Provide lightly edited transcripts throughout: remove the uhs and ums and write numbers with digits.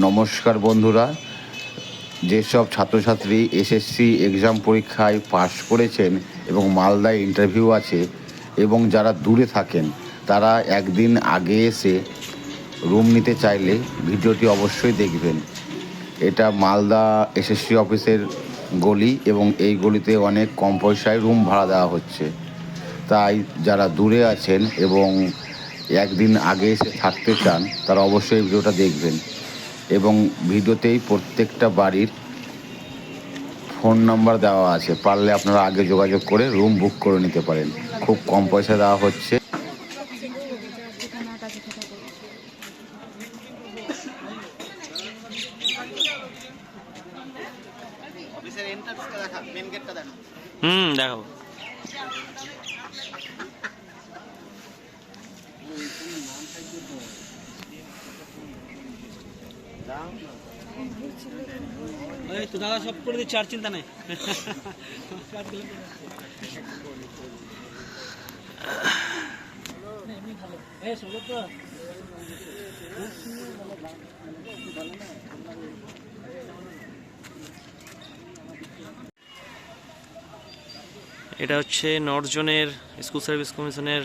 নমস্কার বন্ধুরা, যেসব ছাত্রছাত্রী এসএসসি এক্সাম পরীক্ষায় পাশ করেছেন এবং মালদায় ইন্টারভিউ আছে এবং যারা দূরে থাকেন তারা একদিন আগে এসে রুম নিতে চাইলে ভিডিওটি অবশ্যই দেখবেন। এটা মালদা এসএসসি অফিসের গলি এবং এই গলিতে অনেক কম পয়সায় রুম ভাড়া দেওয়া হচ্ছে। তাই যারা দূরে আছেন এবং একদিন আগে এসে থাকতে চান তারা অবশ্যই ভিডিওটা দেখবেন এবং ভিডিওতেই প্রত্যেকটা বাড়ির ফোন নাম্বার দেওয়া আছে, পারলে আপনারা আগে যোগাযোগ করে রুম বুক করে নিতে পারেন। খুব কম পয়সা দেওয়া হচ্ছে। দেখাবো। তো দাদা সব করে দিচ্ছে, আর চিন্তা নেই। এটা হচ্ছে নর্থ জোনের স্কুল সার্ভিস কমিশনের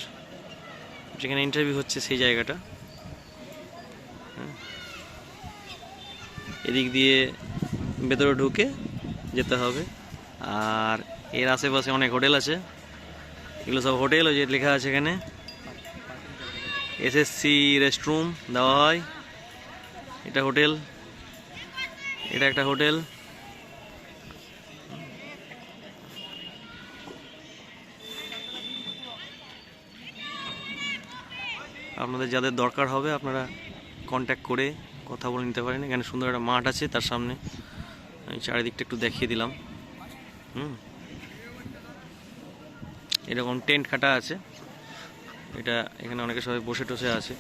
যেখানে ইন্টারভিউ হচ্ছে সেই জায়গাটা। এদিক দিয়ে ভেতরে ঢুকে যেতে হবে। আর এর আশেপাশে অনেক হোটেল আছে, এগুলো সব হোটেল। ওই যে লেখা আছে এখানে এসএসসি রেস্টরুম দেওয়া হয়। এটা হোটেল, এটা একটা হোটেল। আপনাদের যাদের দরকার হবে আপনারা কন্ট্যাক্ট করে কথা বলে নিতে পারেন। এখানে সুন্দর একটা মাঠ আছে, তার সামনে আমি চারিদিকটা একটু দেখিয়ে দিলাম। এরকম টেন্ট কাটা আছে, এটা এখানে অনেকে সবাই বসে টসে আছে।